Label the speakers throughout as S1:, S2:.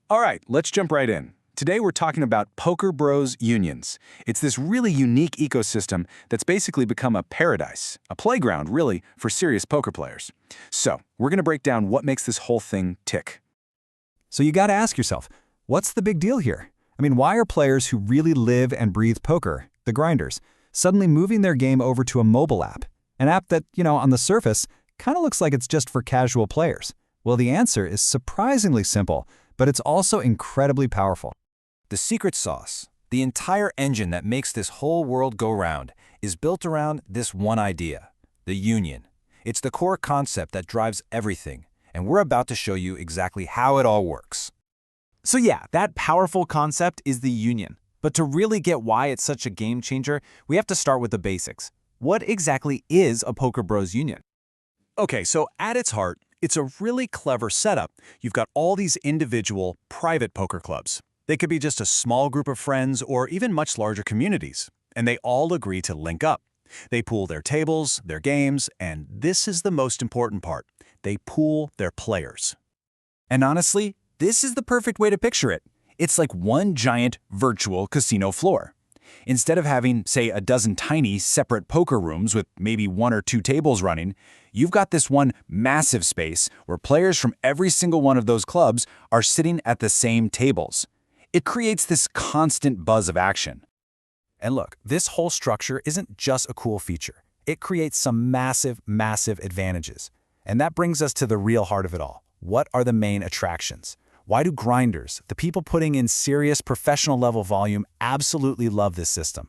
S1: All right, let's jump right in. Today we're talking about PokerBros Unions. It's this really unique ecosystem that's basically become a paradise, a playground, really, for serious poker players. So, we're going to break down what makes this whole thing tick.
S2: So you gotta ask yourself, what's the big deal here? I mean, why are players who really live and breathe poker, the grinders, suddenly moving their game over to a mobile app? An app that, on the surface, kind of looks like it's just for casual players. Well, the answer is surprisingly simple, but it's also incredibly powerful.
S3: The secret sauce, the entire engine that makes this whole world go round, is built around this one idea, the union. It's the core concept that drives everything, and we're about to show you exactly how it all works.
S4: So yeah, that powerful concept is the union. But to really get why it's such a game changer, we have to start with the basics. What exactly is a PokerBros Union?
S1: Okay, so at its heart, it's a really clever setup. You've got all these individual, private poker clubs. They could be just a small group of friends or even much larger communities, and they all agree to link up. They pool their tables, their games, and this is the most important part. They pool their players. And honestly, this is the perfect way to picture it. It's like one giant virtual casino floor. Instead of having, say, a dozen tiny, separate poker rooms with maybe one or two tables running, you've got this one massive space where players from every single one of those clubs are sitting at the same tables. It creates this constant buzz of action.
S3: And look, this whole structure isn't just a cool feature. It creates some massive, massive advantages. And that brings us to the real heart of it all. What are the main attractions? Why do grinders, the people putting in serious professional level volume, absolutely love this system?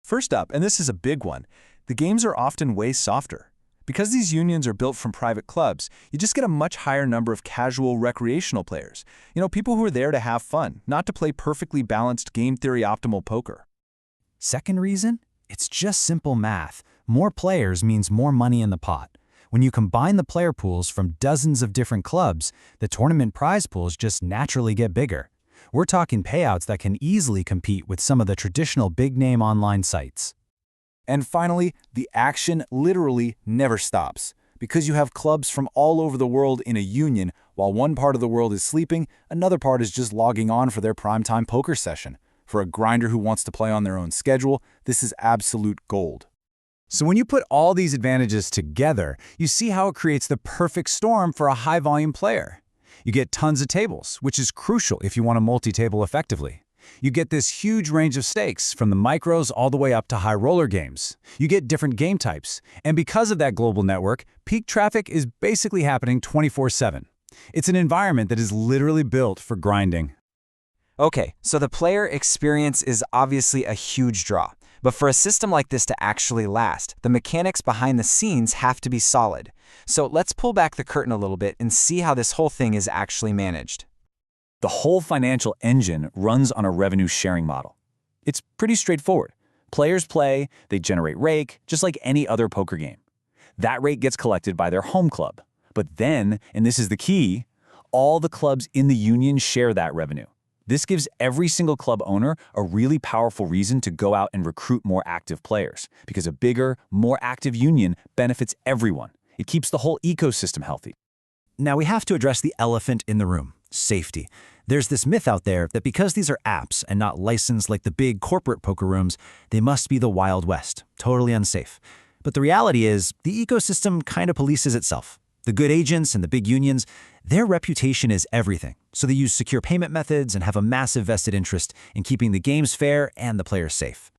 S5: First up, and this is a big one, the games are often way softer. Because these unions are built from private clubs, you just get a much higher number of casual recreational players. People who are there to have fun, not to play perfectly balanced game theory optimal poker.
S2: Second reason? It's just simple math. More players means more money in the pot. When you combine the player pools from dozens of different clubs, the tournament prize pools just naturally get bigger. We're talking payouts that can easily compete with some of the traditional big-name online sites.
S3: And finally, the action literally never stops. Because you have clubs from all over the world in a union, while one part of the world is sleeping, another part is just logging on for their primetime poker session. For a grinder who wants to play on their own schedule, this is absolute gold.
S2: So when you put all these advantages together, you see how it creates the perfect storm for a high-volume player. You get tons of tables, which is crucial if you want to multi-table effectively. You get this huge range of stakes, from the micros all the way up to high roller games. You get different game types, and because of that global network, peak traffic is basically happening 24/7. It's an environment that is literally built for grinding.
S4: Okay, so the player experience is obviously a huge draw. But for a system like this to actually last, the mechanics behind the scenes have to be solid. So let's pull back the curtain a little bit and see how this whole thing is actually managed.
S1: The whole financial engine runs on a revenue sharing model. It's pretty straightforward. Players play, they generate rake, just like any other poker game. That rake gets collected by their home club. But then, and this is the key, all the clubs in the union share that revenue. This gives every single club owner a really powerful reason to go out and recruit more active players, because a bigger, more active union benefits everyone. It keeps the whole ecosystem healthy.
S2: Now we have to address the elephant in the room, safety. There's this myth out there that because these are apps and not licensed like the big corporate poker rooms, they must be the Wild West, totally unsafe. But the reality is, the ecosystem kind of polices itself. The good agents and the big unions, their reputation is everything. So they use secure payment methods and have a massive vested interest in keeping the games fair and the players safe.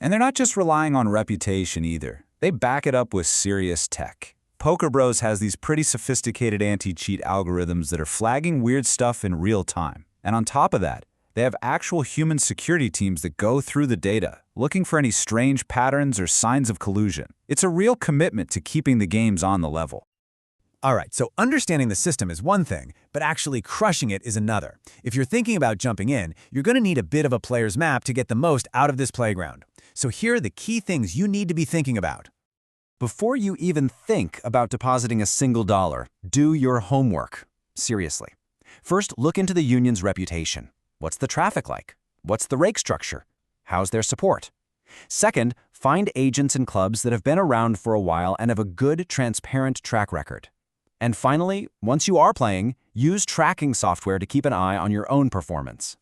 S1: And they're not just relying on reputation either. They back it up with serious tech. PokerBros has these pretty sophisticated anti-cheat algorithms that are flagging weird stuff in real time. And on top of that, they have actual human security teams that go through the data, looking for any strange patterns or signs of collusion. It's a real commitment to keeping the games on the level.
S2: All right, so understanding the system is one thing, but actually crushing it is another. If you're thinking about jumping in, you're going to need a bit of a player's map to get the most out of this playground. So here are the key things you need to be thinking about.
S3: Before you even think about depositing a single dollar, do your homework. Seriously. First, look into the union's reputation. What's the traffic like? What's the rake structure? How's their support? Second, find agents and clubs that have been around for a while and have a good, transparent track record.
S2: And finally, once you are playing, use tracking software to keep an eye on your own performance.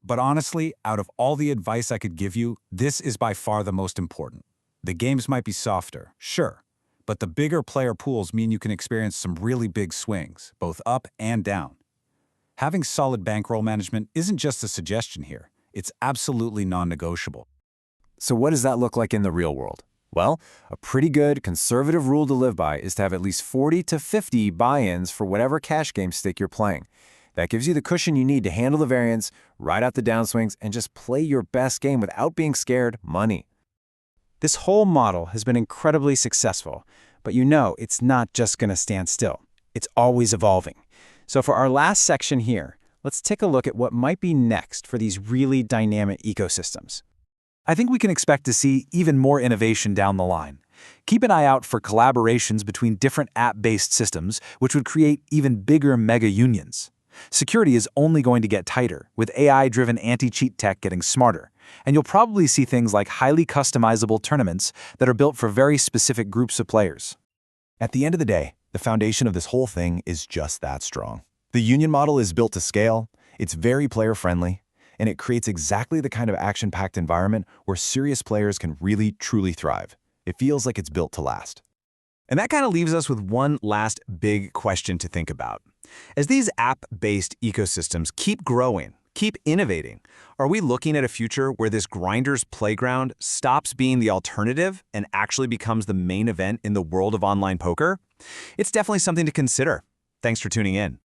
S2: But honestly, out of all the advice I could give you, this is by far the most important. The games might be softer, sure, but the bigger player pools mean you can experience some really big swings, both up and down. Having solid bankroll management isn't just a suggestion here, it's absolutely non-negotiable.
S3: So what does that look like in the real world? Well, a pretty good conservative rule to live by is to have at least 40 to 50 buy-ins for whatever cash game stick you're playing. That gives you the cushion you need to handle the variance, ride out the downswings, and just play your best game without being scared money.
S2: This whole model has been incredibly successful, but you know it's not just going to stand still. It's always evolving. So for our last section here, let's take a look at what might be next for these really dynamic ecosystems. I think we can expect to see even more innovation down the line. Keep an eye out for collaborations between different app-based systems, which would create even bigger mega unions. Security is only going to get tighter, with AI-driven anti-cheat tech getting smarter, and you'll probably see things like highly customizable tournaments that are built for very specific groups of players.
S6: At the end of the day, the foundation of this whole thing is just that strong. The union model is built to scale, it's very player-friendly, and it creates exactly the kind of action-packed environment where serious players can really, truly thrive. It feels like it's built to last.
S1: And that kind of leaves us with one last big question to think about. As these app-based ecosystems keep growing, keep innovating, are we looking at a future where this grinder's playground stops being the alternative and actually becomes the main event in the world of online poker? It's definitely something to consider. Thanks for tuning in.